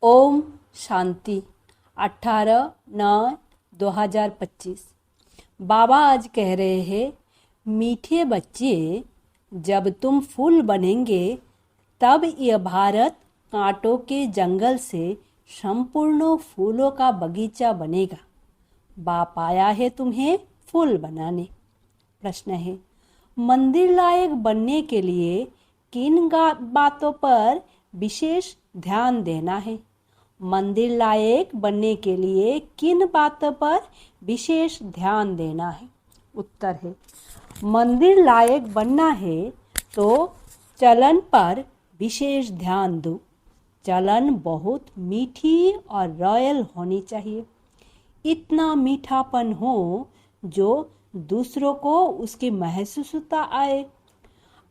ओम शांति 18/9/2025। बाबा आज कह रहे हैं, मीठे बच्चे, जब तुम फूल बनेंगे तब यह भारत कांटों के जंगल से संपूर्ण फूलों का बगीचा बनेगा। बाप आया है तुम्हें फूल बनाने। प्रश्न है, मंदिर लायक बनने के लिए किन बातों पर विशेष ध्यान देना है? मंदिर लायक बनने के लिए किन बातों पर विशेष ध्यान देना है? उत्तर है, मंदिर लायक बनना है तो चलन पर विशेष ध्यान दो। चलन बहुत मीठी और रॉयल होनी चाहिए। इतना मीठापन हो जो दूसरों को उसकी महसूसता आए।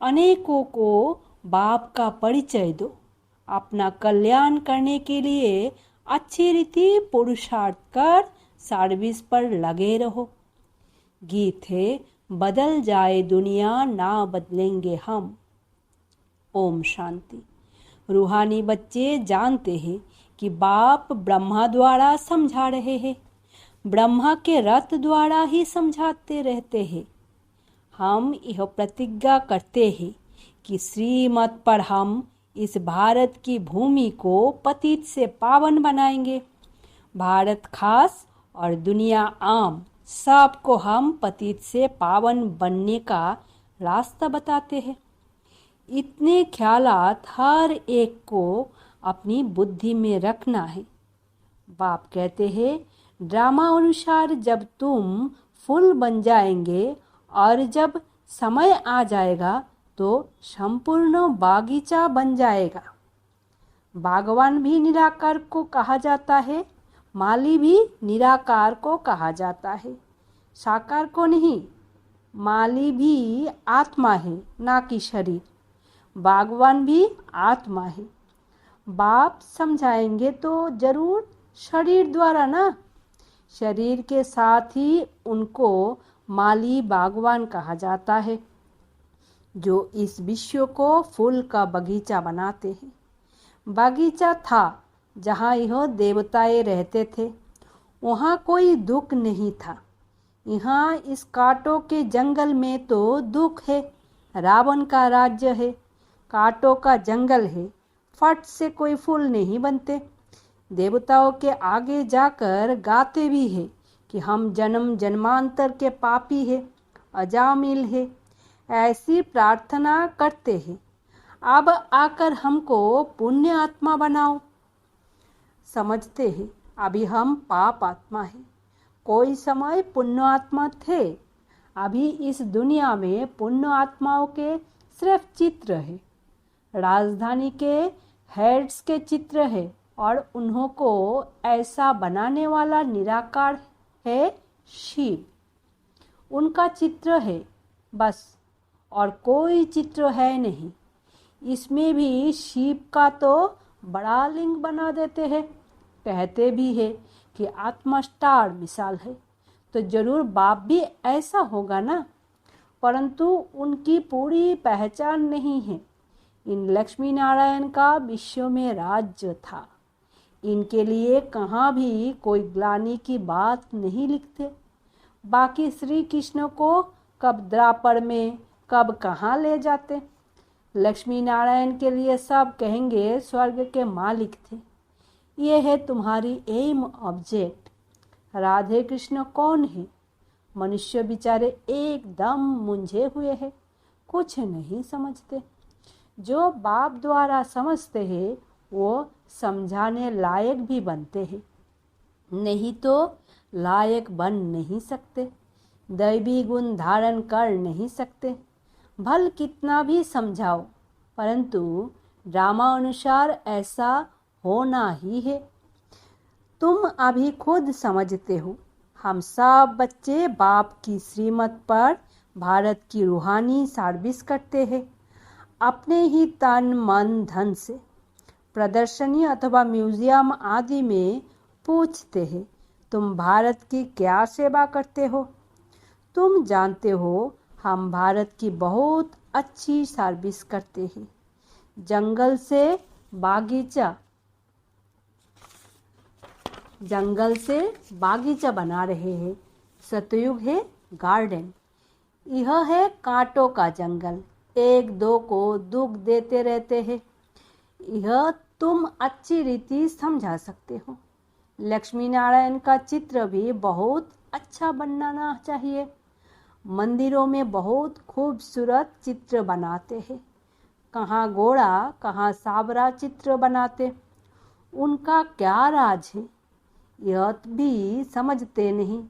अनेकों को बाप का परिचय दो। अपना कल्याण करने के लिए अच्छी रीति पुरुषार्थ कर सर्विस पर लगे रहो। गीत है, बदल जाए दुनिया ना बदलेंगे हम। ओम शांति। रूहानी बच्चे जानते हैं कि बाप ब्रह्मा द्वारा समझा रहे हैं। ब्रह्मा के रथ द्वारा ही समझाते रहते हैं। हम यह प्रतिज्ञा करते हैं कि श्रीमत पर हम इस भारत की भूमि को पतित से पावन बनाएंगे। भारत खास और दुनिया आम, सबको हम पतित से पावन बनने का रास्ता बताते हैं। इतने ख्यालात हर एक को अपनी बुद्धि में रखना है। बाप कहते हैं, ड्रामा अनुसार जब तुम फूल बन जाएंगे और जब समय आ जाएगा तो संपूर्ण बागीचा बन जाएगा। बागवान भी निराकार को कहा जाता है, माली भी निराकार को कहा जाता है, साकार को नहीं। माली भी आत्मा है, ना कि शरीर। बागवान भी आत्मा है। बाप समझाएंगे तो जरूर शरीर द्वारा ना। शरीर के साथ ही उनको माली बागवान कहा जाता है, जो इस विश्व को फूल का बगीचा बनाते हैं। बगीचा था जहाँ यह देवताएं रहते थे। वहाँ कोई दुख नहीं था। यहाँ इस कांटों के जंगल में तो दुख है। रावण का राज्य है, कांटों का जंगल है। फट से कोई फूल नहीं बनते। देवताओं के आगे जाकर गाते भी है कि हम जन्म जन्मांतर के पापी है, अजामिल है। ऐसी प्रार्थना करते हैं, अब आकर हमको पुण्य आत्मा बनाओ। समझते हैं अभी हम पाप आत्मा है। कोई समय पुण्य आत्मा थे। अभी इस दुनिया में पुण्य आत्माओं के सिर्फ चित्र है। राजधानी के हेड्स के चित्र है और उन्हों को ऐसा बनाने वाला निराकार है शिव। उनका चित्र है बस, और कोई चित्र है नहीं। इसमें भी शिव का तो बड़ा लिंग बना देते हैं। कहते भी है कि आत्मा स्टार मिसाल है, तो जरूर बाप भी ऐसा होगा ना। परंतु उनकी पूरी पहचान नहीं है। इन लक्ष्मी नारायण का विश्व में राज्य था। इनके लिए कहाँ भी कोई ग्लानि की बात नहीं लिखते। बाकी श्री कृष्ण को कब द्वापर में कब कहाँ ले जाते। लक्ष्मी नारायण के लिए सब कहेंगे स्वर्ग के मालिक थे। ये है तुम्हारी एम ऑब्जेक्ट। राधे कृष्ण कौन है? मनुष्य बेचारे एकदम मुंझे हुए हैं, कुछ नहीं समझते। जो बाप द्वारा समझते हैं वो समझाने लायक भी बनते हैं, नहीं तो लायक बन नहीं सकते। दैवी गुण धारण कर नहीं सकते। भल कितना भी समझाओ, परंतु ड्रामा अनुसार ऐसा होना ही है। तुम अभी खुद समझते हो। हम सब बच्चे बाप की श्रीमत पर भारत की रूहानी सर्विस करते हैं। अपने ही तन मन धन से प्रदर्शनी अथवा म्यूजियम आदि में पूछते हैं, तुम भारत की क्या सेवा करते हो? तुम जानते हो हम भारत की बहुत अच्छी सर्विस करते हैं। जंगल से बागीचा जंगल से बागीचा बना रहे हैं। सतयुग है गार्डन। यह है कांटों का जंगल, एक दो को दुख देते रहते हैं। यह तुम अच्छी रीति समझा सकते हो। लक्ष्मी नारायण का चित्र भी बहुत अच्छा बनाना चाहिए। मंदिरों में बहुत खूबसूरत चित्र बनाते हैं। कहाँ घोड़ा कहाँ सांवरा चित्र बनाते, उनका क्या राज है यह भी समझते नहीं।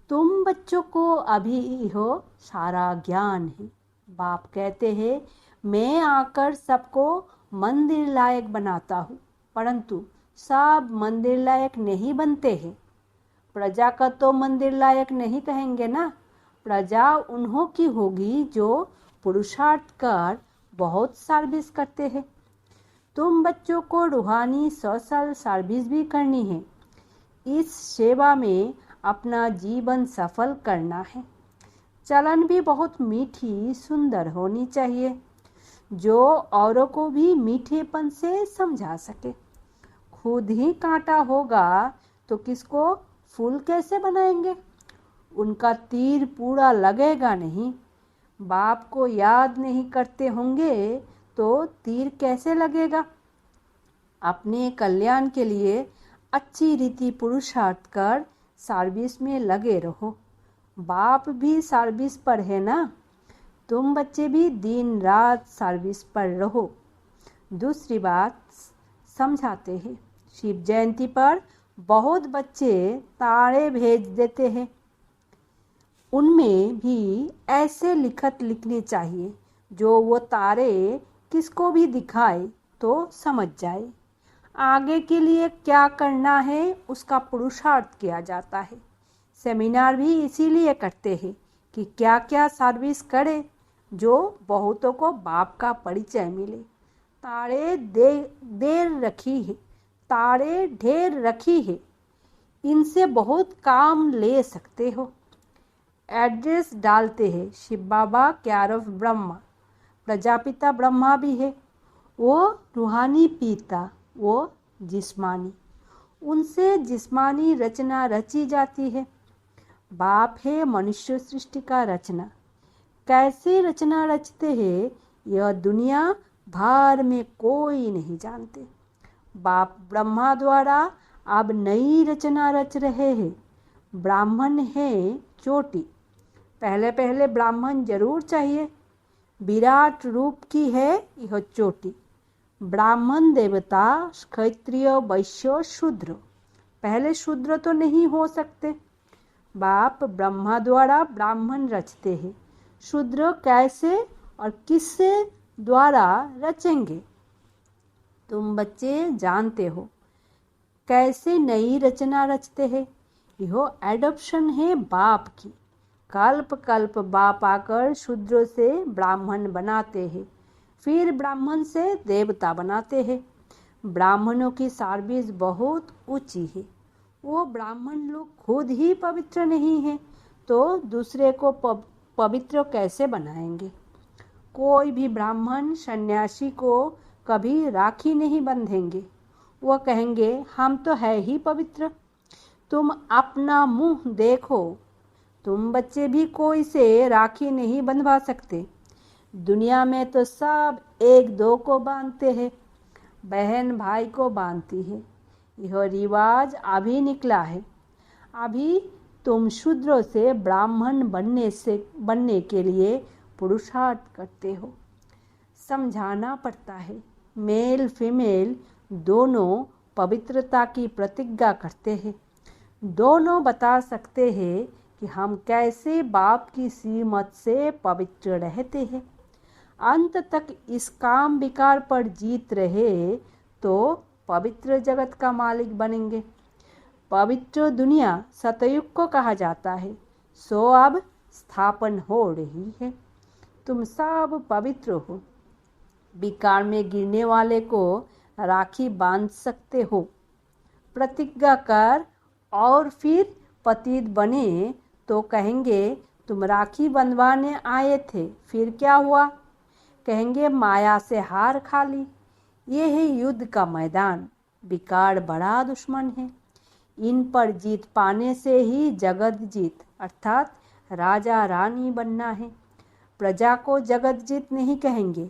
तुम बच्चों को अभी यह सारा ज्ञान है। बाप कहते हैं मैं आकर सबको मंदिर लायक बनाता हूँ, परंतु सब मंदिर लायक नहीं बनते हैं। प्रजा का तो मंदिर लायक नहीं कहेंगे ना। प्रजा उन्हों की होगी जो पुरुषार्थ कर बहुत सर्विस करते हैं। तुम बच्चों को रूहानी सोशल सर्विस भी करनी है। इस सेवा में अपना जीवन सफल करना है। चलन भी बहुत मीठी सुंदर होनी चाहिए, जो औरों को भी मीठेपन से समझा सके। खुद ही कांटा होगा तो किसको फूल कैसे बनाएंगे? उनका तीर पूरा लगेगा नहीं। बाप को याद नहीं करते होंगे तो तीर कैसे लगेगा? अपने कल्याण के लिए अच्छी रीति पुरुषार्थ कर सर्विस में लगे रहो। बाप भी सर्विस पर है ना, तुम बच्चे भी दिन रात सर्विस पर रहो। दूसरी बात समझाते हैं, शिव जयंती पर बहुत बच्चे तारे भेज देते हैं। उनमें भी ऐसे लिखत लिखने चाहिए जो वो तारे किसको भी दिखाए तो समझ जाए। आगे के लिए क्या करना है उसका पुरुषार्थ किया जाता है। सेमिनार भी इसीलिए करते हैं कि क्या क्या सर्विस करें जो बहुतों को बाप का परिचय मिले। तारे तारे ढेर रखी है, इनसे बहुत काम ले सकते हो। एड्रेस डालते हैं शिव बाबा केयर ऑफ ब्रह्मा। प्रजापिता ब्रह्मा भी है, वो रूहानी पिता, वो जिस्मानी। उनसे जिस्मानी रचना रची जाती है। बाप है मनुष्य सृष्टि का रचना। कैसे रचना रचते हैं यह दुनिया भर में कोई नहीं जानते। बाप ब्रह्मा द्वारा अब नई रचना रच रहे हैं। ब्राह्मण है चोटी। पहले पहले ब्राह्मण जरूर चाहिए। विराट रूप की है यह चोटी। ब्राह्मण देवता क्षत्रिय वैश्य शूद्र। पहले शूद्र तो नहीं हो सकते। बाप ब्रह्मा द्वारा ब्राह्मण रचते हैं। शूद्र कैसे और किससे द्वारा रचेंगे? तुम बच्चे जानते हो कैसे नई रचना रचते हैं। यह एडॉप्शन है बाप की। कल्प कल्प बाप आकर शूद्रों से ब्राह्मण बनाते हैं, फिर ब्राह्मण से देवता बनाते हैं। ब्राह्मणों की सर्विस बहुत ऊंची है। वो ब्राह्मण लोग खुद ही पवित्र नहीं हैं तो दूसरे को पवित्र कैसे बनाएंगे? कोई भी ब्राह्मण सन्यासी को कभी राखी नहीं बंधेंगे। वो कहेंगे हम तो है ही पवित्र। तुम अपना मुंह देखो। तुम बच्चे भी कोई से राखी नहीं बंधवा सकते। दुनिया में तो सब एक दो को बांधते हैं। बहन भाई को बांधती है। यह रिवाज अभी निकला है। अभी तुम शूद्रों से ब्राह्मण बनने के लिए पुरुषार्थ करते हो। समझाना पड़ता है। मेल फीमेल दोनों पवित्रता की प्रतिज्ञा करते हैं। दोनों बता सकते हैं कि हम कैसे बाप की सीमत से पवित्र रहते हैं। अंत तक इस काम विकार पर जीत रहे तो पवित्र जगत का मालिक बनेंगे। पवित्र दुनिया सतयुग को कहा जाता है, सो अब स्थापन हो रही है। तुम सब पवित्र हो। विकार में गिरने वाले को राखी बांध सकते हो। प्रतिज्ञा कर और फिर पतित बने तो कहेंगे तुम राखी बंधवाने आए थे, फिर क्या हुआ? कहेंगे माया से हार खा ली। ये है युद्ध का मैदान। विकार बड़ा दुश्मन है। इन पर जीत पाने से ही जगत जीत अर्थात राजा रानी बनना है। प्रजा को जगत जीत नहीं कहेंगे।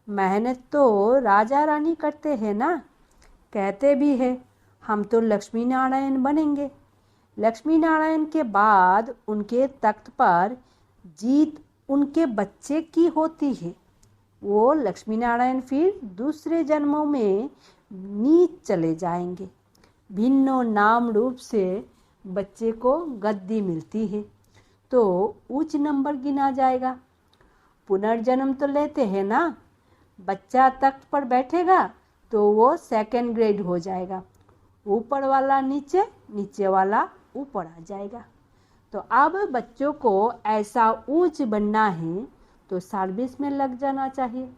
मेहनत तो राजा रानी करते हैं ना, कहते भी है हम तो लक्ष्मी नारायण बनेंगे। लक्ष्मी नारायण के बाद उनके तख्त पर जीत उनके बच्चे की होती है। वो लक्ष्मी नारायण फिर दूसरे जन्मों में नीच चले जाएंगे। भिन्नो नाम रूप से बच्चे को गद्दी मिलती है तो उच्च नंबर गिना जाएगा। पुनर्जन्म तो लेते हैं ना, बच्चा तख्त पर बैठेगा तो वो सेकंड ग्रेड हो जाएगा, ऊपर वाला नीचे, नीचे वाला ऊपर आ जाएगा। तो अब बच्चों को ऐसा ऊंच बनना है तो सर्विस में लग जाना चाहिए।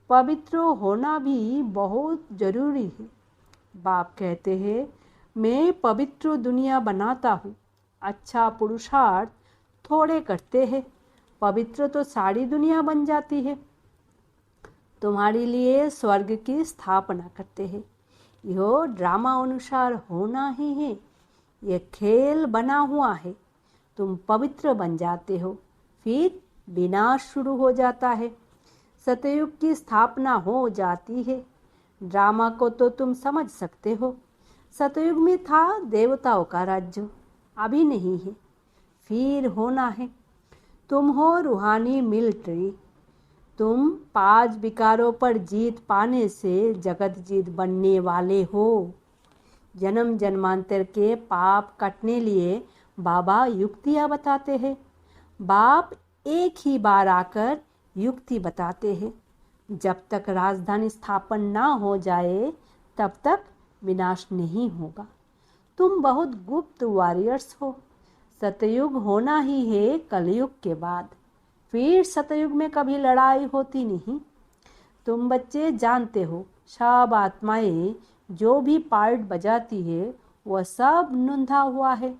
पवित्र होना भी बहुत जरूरी है। बाप कहते हैं मैं पवित्र दुनिया बनाता हूँ। अच्छा पुरुषार्थ थोड़े करते हैं, पवित्र तो सारी दुनिया बन जाती है। तुम्हारे लिए स्वर्ग की स्थापना करते हैं। यह ड्रामा अनुसार होना ही है। यह खेल बना हुआ है। तुम पवित्र बन जाते हो, फिर विनाश शुरू हो जाता है। सतयुग की स्थापना हो जाती है। ड्रामा को तो तुम समझ सकते हो। सतयुग में था देवताओं का राज्य, अभी नहीं है, फिर होना है। तुम हो रूहानी मिलिट्री। तुम 5 विकारों पर जीत पाने से जगत जीत बनने वाले हो। जन्म जन्मांतर के पाप कटने लिए बाबा युक्तियाँ बताते हैं। बाप एक ही बार आकर युक्ति बताते हैं। जब तक राजधानी स्थापन ना हो जाए तब तक विनाश नहीं होगा। तुम बहुत गुप्त वॉरियर्स हो। सतयुग होना ही है कलयुग के बाद, फिर सतयुग में कभी लड़ाई होती नहीं। तुम बच्चे जानते हो सब आत्माएं जो भी पार्ट बजाती है वह सब नूंधा हुआ है।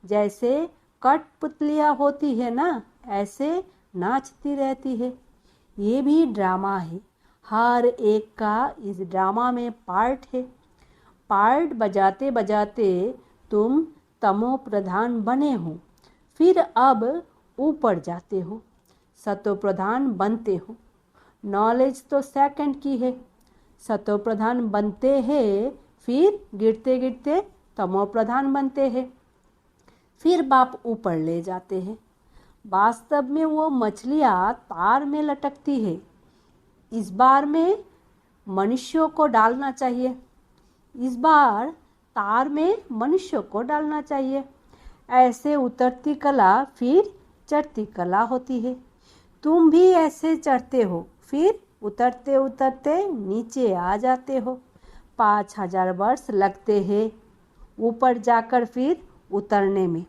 जैसे कठपुतलियाँ होती है ना, ऐसे नाचती रहती है। ये भी ड्रामा है। हर एक का इस ड्रामा में पार्ट है। पार्ट बजाते बजाते तुम तमो प्रधान बने हो, फिर अब ऊपर जाते हो, सतो प्रधान बनते हो। नॉलेज तो सेकंड की है। सतो प्रधान बनते हैं, फिर गिरते गिरते तमो प्रधान बनते हैं, फिर बाप ऊपर ले जाते हैं। वास्तव में वो मछलियाँ तार में लटकती है। इस बार में मनुष्यों को डालना चाहिए, इस बार तार में मनुष्यों को डालना चाहिए। ऐसे उतरती कला फिर चढ़ती कला होती है। तुम भी ऐसे चढ़ते हो, फिर उतरते उतरते नीचे आ जाते हो। 5000 वर्ष लगते हैं ऊपर जाकर फिर उतरने में।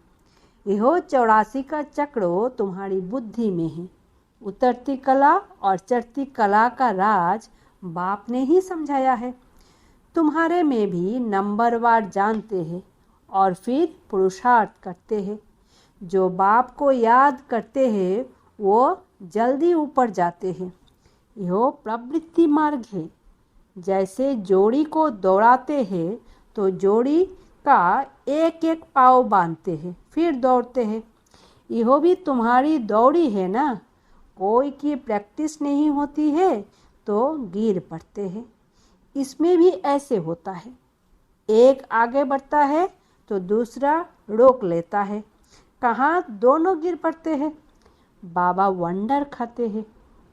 यह 84 का चक्र तुम्हारी बुद्धि में है। उतरती कला और चढ़ती कला का राज बाप ने ही समझाया है। तुम्हारे में भी नंबरवार जानते हैं और फिर पुरुषार्थ करते हैं। जो बाप को याद करते हैं वो जल्दी ऊपर जाते हैं। यह प्रवृत्ति मार्ग है। जैसे जोड़ी को दौड़ाते हैं तो जोड़ी का एक एक पाँव बांधते हैं, फिर दौड़ते हैं। यह भी तुम्हारी दौड़ी है ना। कोई की प्रैक्टिस नहीं होती है तो गिर पड़ते हैं। इसमें भी ऐसे होता है। एक आगे बढ़ता है तो दूसरा रोक लेता है, कहाँ दोनों गिर पड़ते हैं। बाबा वंडर खाते हैं।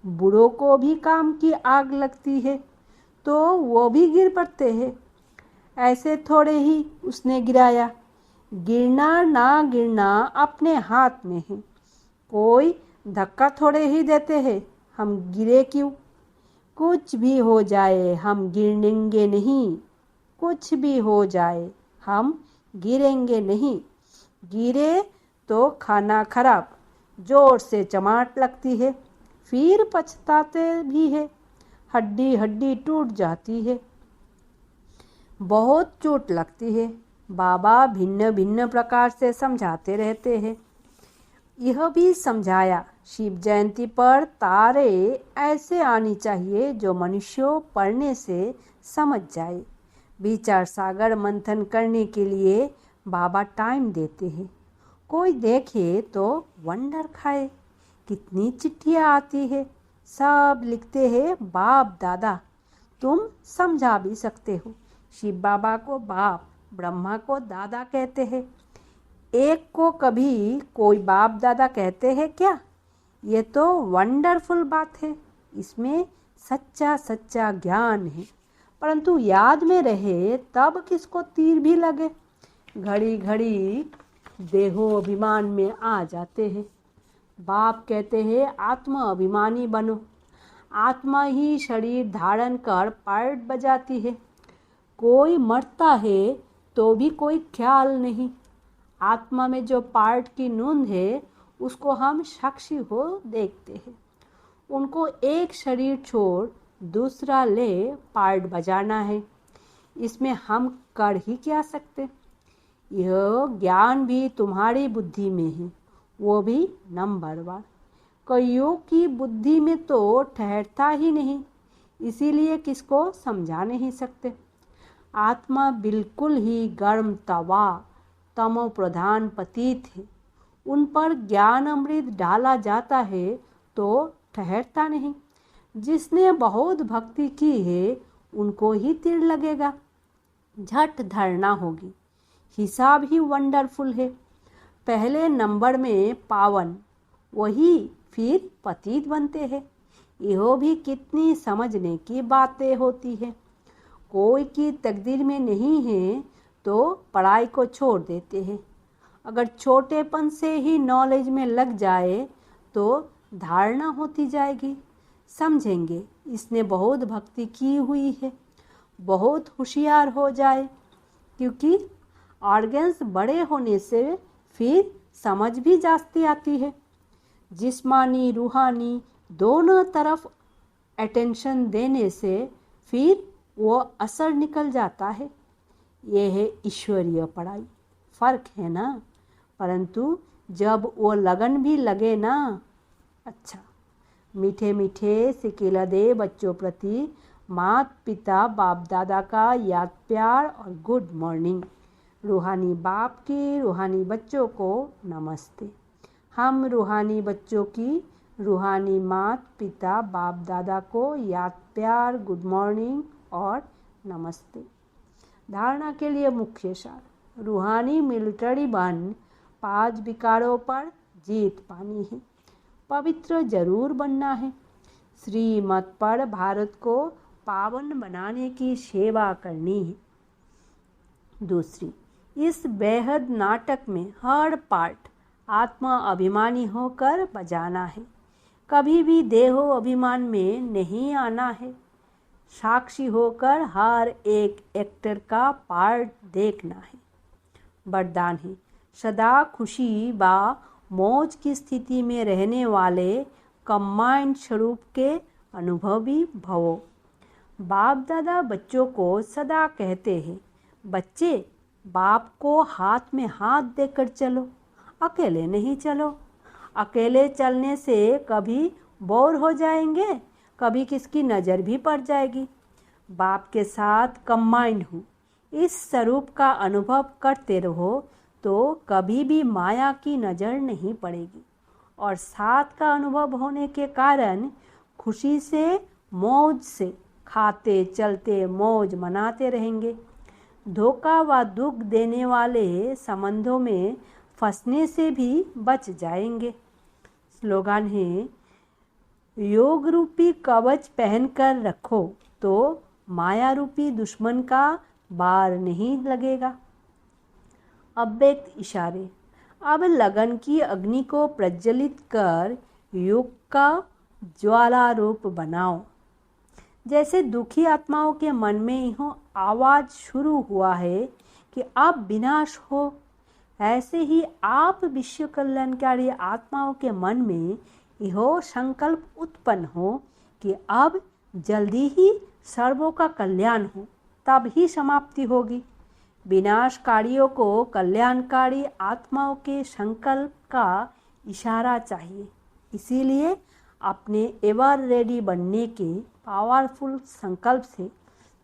बूढ़ों को भी काम की आग लगती है तो वो भी गिर पड़ते हैं। ऐसे थोड़े ही उसने गिराया। गिरना ना गिरना अपने हाथ में है। कोई धक्का थोड़े ही देते हैं, हम गिरे क्यों। कुछ भी हो जाए हम गिरेंगे नहीं। कुछ भी हो जाए हम गिरेंगे नहीं। गिरे तो खाना खराब, जोर से चमाट लगती है, फिर पछताते भी है। हड्डी हड्डी टूट जाती है, बहुत चोट लगती है। बाबा भिन्न भिन्न प्रकार से समझाते रहते हैं। यह भी समझाया शिव जयंती पर तारे ऐसे आनी चाहिए जो मनुष्यों पढ़ने से समझ जाए। विचार सागर मंथन करने के लिए बाबा टाइम देते हैं। कोई देखे तो वंडर खाए, कितनी चिट्ठियाँ आती है, सब लिखते हैं बाप दादा। तुम समझा भी सकते हो, शिव बाबा को बाप, ब्रह्मा को दादा कहते हैं। एक को कभी कोई बाप दादा कहते हैं क्या? ये तो वंडरफुल बात है। इसमें सच्चा सच्चा ज्ञान है, परंतु याद में रहे तब किसको तीर भी लगे। घड़ी घड़ी देहो अभिमान में आ जाते हैं। बाप कहते हैं आत्मा अभिमानी बनो। आत्मा ही शरीर धारण कर पार्ट बजाती है। कोई मरता है तो भी कोई ख्याल नहीं। आत्मा में जो पार्ट की नूंद है उसको हम साक्षी हो देखते हैं। उनको एक शरीर छोड़ दूसरा ले पार्ट बजाना है। इसमें हम कर ही क्या सकते? यह ज्ञान भी तुम्हारी बुद्धि में है, वो भी नंबर 1। कईयों की बुद्धि में तो ठहरता ही नहीं, इसीलिए किसको समझा नहीं सकते। आत्मा बिल्कुल ही गर्म तवा, तमो प्रधान पतित है। उन पर ज्ञान अमृत डाला जाता है तो ठहरता नहीं। जिसने बहुत भक्ति की है उनको ही तीर लगेगा, झट धरना होगी। हिसाब ही वंडरफुल है। पहले नंबर में पावन, वही फिर पतित बनते हैं। यह भी कितनी समझने की बातें होती है। कोई की तकदीर में नहीं है तो पढ़ाई को छोड़ देते हैं। अगर छोटेपन से ही नॉलेज में लग जाए तो धारणा होती जाएगी। समझेंगे इसने बहुत भक्ति की हुई है, बहुत होशियार हो जाए, क्योंकि ऑर्गन्स बड़े होने से फिर समझ भी जास्ती आती है। जिस्मानी रूहानी दोनों तरफ अटेंशन देने से फिर वो असर निकल जाता है। यह है ईश्वरीय पढ़ाई। फर्क है ना? परंतु जब वो लगन भी लगे ना। अच्छा, मीठे मीठे सिकेला दे बच्चों प्रति माता पिता बाप दादा का याद प्यार और गुड मॉर्निंग। रूहानी बाप की रूहानी बच्चों को नमस्ते। हम रूहानी बच्चों की रूहानी माता पिता बाप दादा को याद प्यार, गुड मॉर्निंग और नमस्ते। धारणा के लिए मुख्य सार, रूहानी मिलिट्री बन 5 विकारों पर जीत पानी है। पवित्र जरूर बनना है। श्रीमत पर भारत को पावन बनाने की सेवा करनी है। दूसरी, इस बेहद नाटक में हर पार्ट आत्मा अभिमानी होकर बजाना है। कभी भी देहो अभिमान में नहीं आना है। साक्षी होकर हर एक एक्टर का पार्ट देखना है। वरदान है, सदा खुशी व मौज की स्थिति में रहने वाले कंबाइंड स्वरूप के अनुभवी भवो। बाप दादा बच्चों को सदा कहते हैं, बच्चे बाप को हाथ में हाथ देकर चलो, अकेले नहीं चलो। अकेले चलने से कभी बोर हो जाएंगे, कभी किसकी नज़र भी पड़ जाएगी। बाप के साथ कंबाइंड हूँ, इस स्वरूप का अनुभव करते रहो तो कभी भी माया की नज़र नहीं पड़ेगी। और साथ का अनुभव होने के कारण खुशी से मौज से खाते चलते मौज मनाते रहेंगे। धोखा व दुख देने वाले संबंधों में फंसने से भी बच जाएंगे। स्लोगन है, योग रूपी कवच पहनकर रखो तो माया रूपी दुश्मन का बार नहीं लगेगा। अव्यक्त इशारे, अब लगन की अग्नि को प्रज्वलित कर योग का ज्वाला रूप बनाओ। जैसे दुखी आत्माओं के मन में यह आवाज शुरू हुआ है कि अब विनाश हो, ऐसे ही आप विश्व कल्याणकारी आत्माओं के मन में यह संकल्प उत्पन्न हो कि अब जल्दी ही सर्वों का कल्याण हो, तब ही समाप्ति होगी। विनाशकारियों को कल्याणकारी आत्माओं के संकल्प का इशारा चाहिए। इसीलिए अपने एवर रेडी बनने के पावरफुल संकल्प से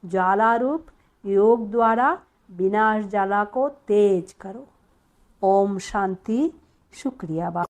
ज्वाला रूप योग द्वारा विनाश ज्वाला को तेज करो। ओम शांति। शुक्रिया बाबा।